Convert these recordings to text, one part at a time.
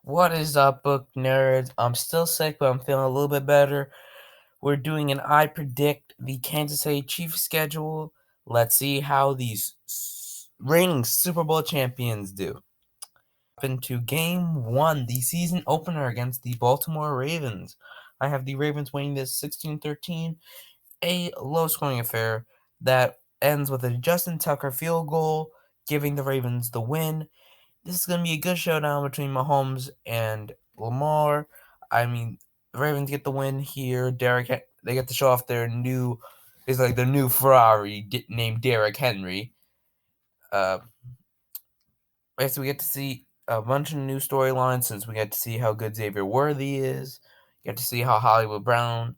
What is up, book nerds? I'm still sick, but I'm feeling a little bit better. We're doing an I predict the Kansas City Chiefs schedule. Let's see how these reigning Super Bowl champions do. Into game one, the season opener against the Baltimore Ravens. I have the Ravens winning this 16-13, a low-scoring affair that ends with a Justin Tucker field goal, giving the Ravens the win. This is going to be a good showdown between Mahomes and Lamar. I mean, the Ravens get the win here. They get to show off their new Ferrari named Derrick Henry. Basically, we get to see a bunch of new storylines since we get to see how good Xavier Worthy is. You get to see how Hollywood Brown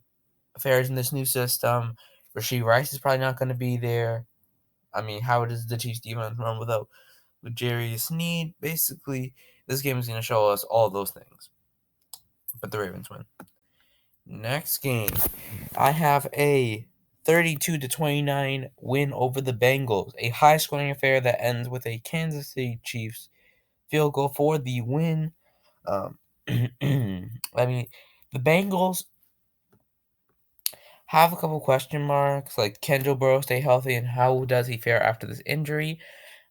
fares in this new system. Rashee Rice is probably not going to be there. I mean, how does the Chiefs defense run without Jerry Sneed? Basically, this game is going to show us all those things. But the Ravens win. Next game, I have a 32-29 win over the Bengals. A high-scoring affair that ends with a Kansas City Chiefs field goal for the win. I mean, the Bengals have a couple question marks, like can Joe Burrow stay healthy and how does he fare after this injury?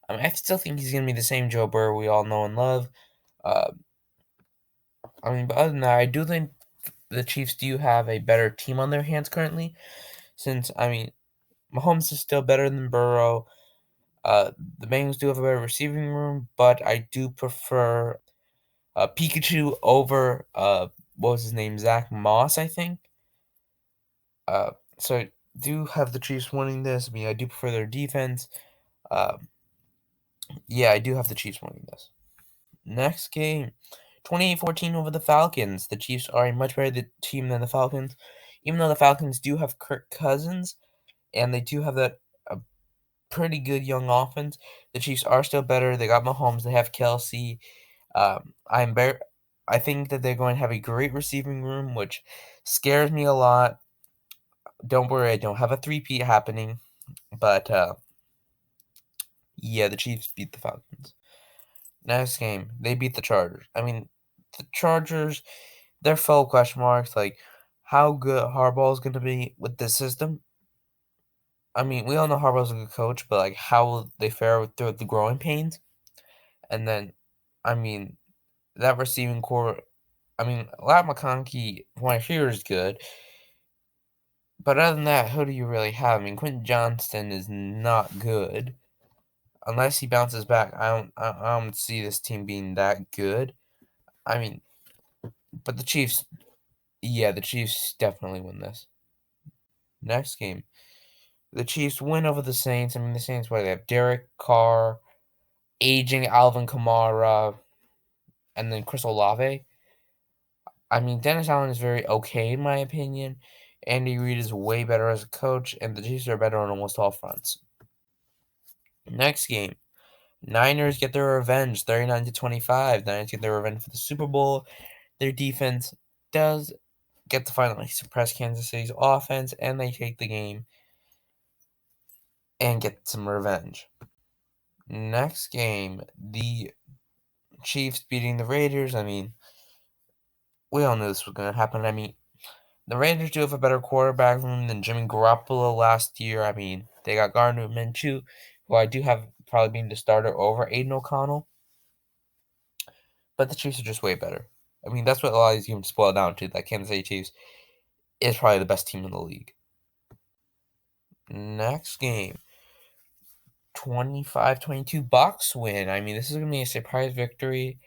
I still think he's going to be the same Joe Burrow we all know and love. But other than that, I do think the Chiefs do have a better team on their hands currently, since, Mahomes is still better than Burrow. The Bengals do have a better receiving room, but I do prefer Pikachu over, what was his name, Zach Moss, I think. So I do have the Chiefs winning this. I do prefer their defense. Yeah, I do have the Chiefs winning this. Next game, 28-14 over the Falcons. The Chiefs are a much better team than the Falcons, even though the Falcons do have Kirk Cousins, and they do have that pretty good young offense. The Chiefs are still better. They got Mahomes. They have Kelsey. I think that they're going to have a great receiving room, which scares me a lot. Don't worry, I don't have a three-peat happening, but yeah, the Chiefs beat the Falcons. Next game, they beat the Chargers. The Chargers, they're full of question marks, like how good Harbaugh is going to be with this system. We all know Harbaugh's a good coach, but like how will they fare through the growing pains? And then, I mean, that receiving core, Lat McConkey, from what I hear, is good. But other than that, who do you really have? Quentin Johnston is not good. Unless he bounces back, I don't see this team being that good. But the Chiefs, yeah, the Chiefs definitely win this. Next game, the Chiefs win over the Saints. The Saints, what, they have Derek Carr, aging Alvin Kamara, and then Chris Olave. Dennis Allen is very okay in my opinion. Andy Reid is way better as a coach, and the Chiefs are better on almost all fronts. Next game, Niners get their revenge, 39-25. Niners get their revenge for the Super Bowl. Their defense does get to finally suppress Kansas City's offense, and they take the game and get some revenge. Next game, the Chiefs beating the Raiders. We all knew this was going to happen. The Raiders do have a better quarterback room than Jimmy Garoppolo last year. They got Gardner Minshew, who I do have probably being the starter over Aiden O'Connell. But the Chiefs are just way better. That's what a lot of these games boil down to. That Kansas City Chiefs is probably the best team in the league. Next game, 25-22 Bucs win. This is going to be a surprise victory.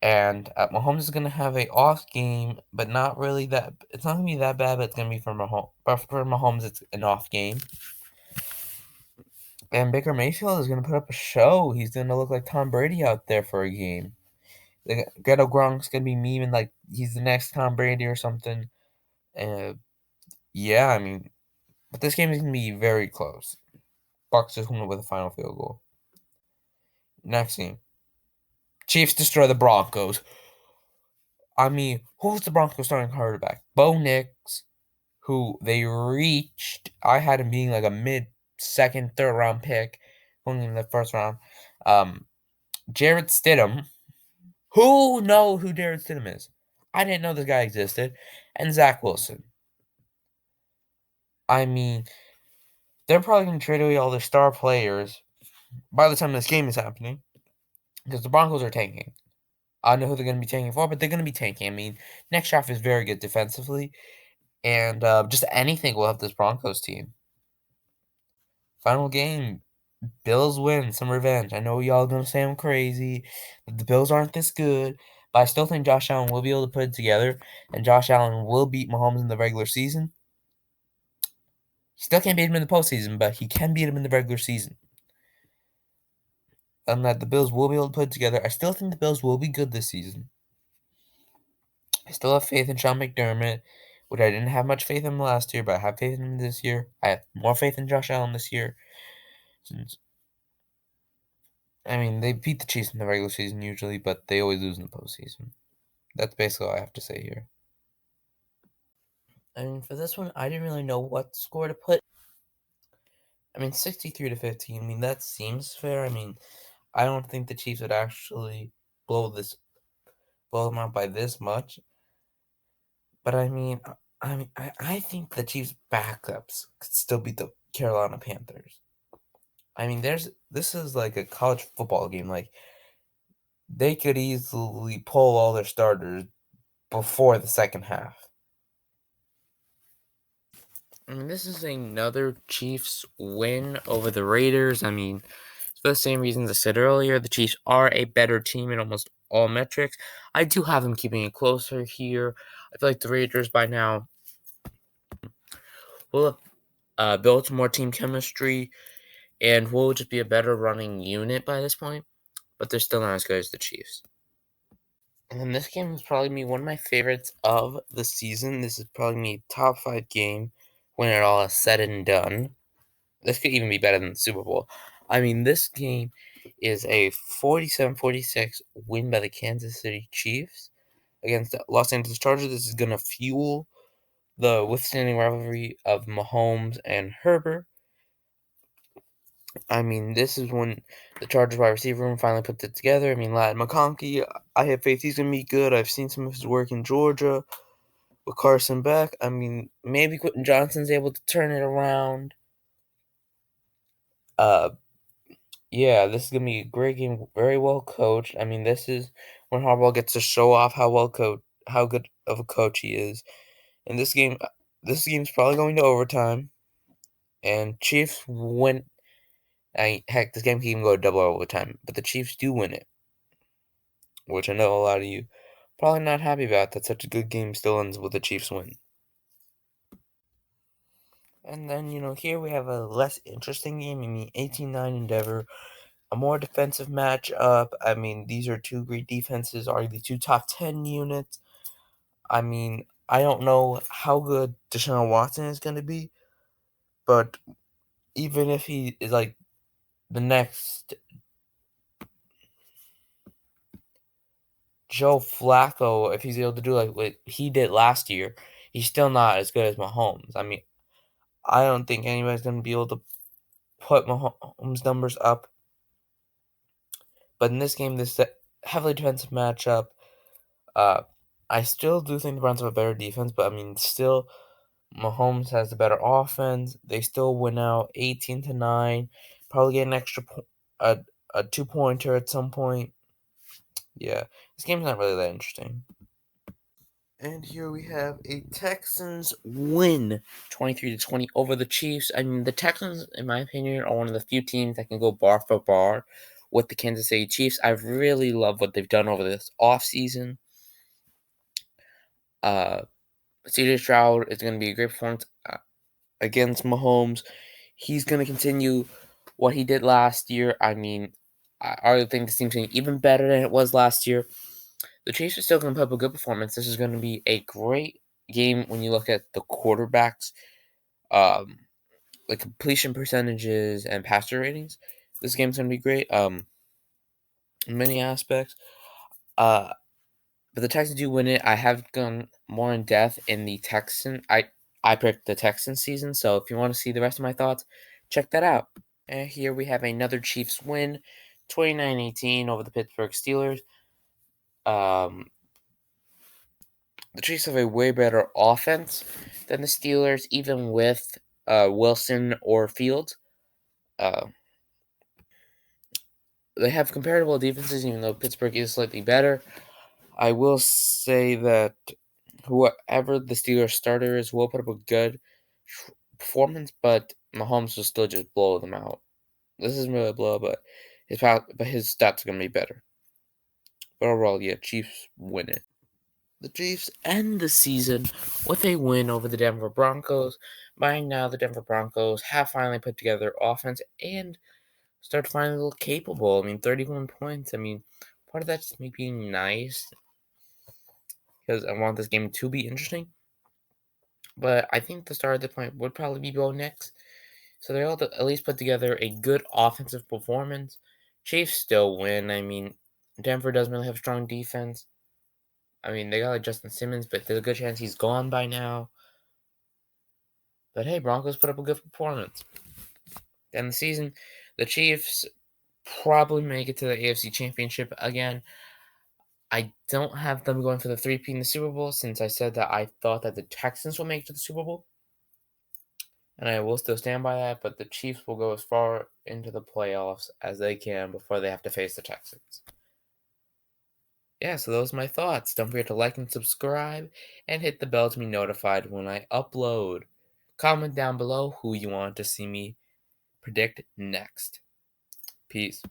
And Mahomes is going to have a off game, but not really that. It's not going to be that bad, but it's going to be for Mahomes. But for Mahomes, it's an off game. And Baker Mayfield is going to put up a show. He's going to look like Tom Brady out there for a game. Ghetto Gronk's going to be memeing like he's the next Tom Brady or something. Yeah, but this game is going to be very close. Bucs just win with a final field goal. Next game, Chiefs destroy the Broncos. Who's the Broncos starting quarterback? Bo Nix, who they reached. I had him being like a mid-second, third-round pick, only in the first round. Jarrett Stidham, Who know who Darren Stidham is? I didn't know this guy existed. And Zach Wilson. I mean, they're probably going to trade away all their star players by the time this game is happening because the Broncos are tanking. I don't know who they're going to be tanking for, but they're going to be tanking. I mean, next draft is very good defensively, and just anything will help this Broncos team. Final game, Bills win, some revenge. I know y'all going to say I'm crazy, that the Bills aren't this good, but I still think Josh Allen will be able to put it together, and Josh Allen will beat Mahomes in the regular season. Still can't beat him in the postseason, but he can beat him in the regular season. And that the Bills will be able to put it together. I still think the Bills will be good this season. I still have faith in Sean McDermott, which I didn't have much faith in last year, but I have faith in him this year. I have more faith in Josh Allen this year. Since I mean, they beat the Chiefs in the regular season usually, but they always lose in the postseason. That's basically all I have to say here. I mean, for this one, I didn't really know what score to put. I mean, 63-15. I mean, that seems fair. I mean, I don't think the Chiefs would actually blow them out by this much. But I think the Chiefs' backups could still beat the Carolina Panthers. I mean, this is like a college football game. Like they could easily pull all their starters before the second half. I mean, this is another Chiefs win over the Raiders. I mean, for the same reasons I said earlier, the Chiefs are a better team in almost all metrics. I do have them keeping it closer here. I feel like the Raiders by now will build more team chemistry and will just be a better running unit by this point, but they're still not as good as the Chiefs. And then this game is probably me one of my favorites of the season. This is probably me top 5 game when it all is said and done. This could even be better than the Super Bowl. I mean, this game is a 47-46 win by the Kansas City Chiefs against the Los Angeles Chargers. This is going to fuel the withstanding rivalry of Mahomes and Herbert. I mean, this is when the Chargers wide receiver room finally puts it together. I mean, Ladd McConkey, I have faith he's going to be good. I've seen some of his work in Georgia with Carson Beck. I mean, maybe Quentin Johnston's able to turn it around. Yeah, this is going to be a great game, very well coached. I mean, this is when Harbaugh gets to show off how good of a coach he is. In this game's probably going to overtime, and Chiefs win. Heck, this game can even go to double overtime, but the Chiefs do win it, which I know a lot of you probably not happy about that such a good game still ends with a Chiefs win. And then, here we have a less interesting game. I mean, 18-9 Endeavor, a more defensive matchup. I mean, these are two great defenses, arguably two top 10 units. I mean, I don't know how good Deshaun Watson is going to be, but even if he is like the next Joe Flacco, if he's able to do like what he did last year, he's still not as good as Mahomes. I mean, I don't think anybody's going to be able to put Mahomes' numbers up. But in this game, this heavily defensive matchup, I still do think the Browns have a better defense, but I mean, still, Mahomes has the better offense. They still win out 18-9. Probably get an extra a 2-pointer at some point. Yeah, this game's not really that interesting. And here we have a Texans win 23-20 over the Chiefs. I mean, the Texans, in my opinion, are one of the few teams that can go bar for bar with the Kansas City Chiefs. I really love what they've done over this offseason. CJ Stroud is going to be a great performance against Mahomes. He's going to continue what he did last year. I mean, I think this team's going to be even better than it was last year. The Chiefs are still going to put up a good performance. This is going to be a great game when you look at the quarterbacks, the completion percentages and passer ratings. This game's going to be great in many aspects. But the Texans do win it. I have gone more in depth in the Texan. I picked the Texans season, so if you want to see the rest of my thoughts, check that out. And here we have another Chiefs win, 29-18 over the Pittsburgh Steelers. The Chiefs have a way better offense than the Steelers, even with Wilson or Fields. Uh, they have comparable defenses, even though Pittsburgh is slightly better. I will say that whoever the Steelers starter is will put up a good performance, but Mahomes will still just blow them out. This isn't really a blow, but his stats are gonna be better. But overall, yeah, Chiefs win it. The Chiefs end the season with a win over the Denver Broncos. By now, the Denver Broncos have finally put together offense and start finally look capable. I mean, 31 points. I mean, part of that's me being nice because I want this game to be interesting. But I think the start of the point would probably be Bo Nix. So they all at least put together a good offensive performance. Chiefs still win. I mean, Denver doesn't really have strong defense. I mean, they got like Justin Simmons, but there's a good chance he's gone by now. But hey, Broncos put up a good performance. Then the season, the Chiefs probably make it to the AFC Championship again. I don't have them going for the 3P in the Super Bowl since I said that I thought that the Texans will make it to the Super Bowl. And I will still stand by that, but the Chiefs will go as far into the playoffs as they can before they have to face the Texans. Yeah, so those are my thoughts. Don't forget to like and subscribe and hit the bell to be notified when I upload. Comment down below who you want to see me predict next. Peace.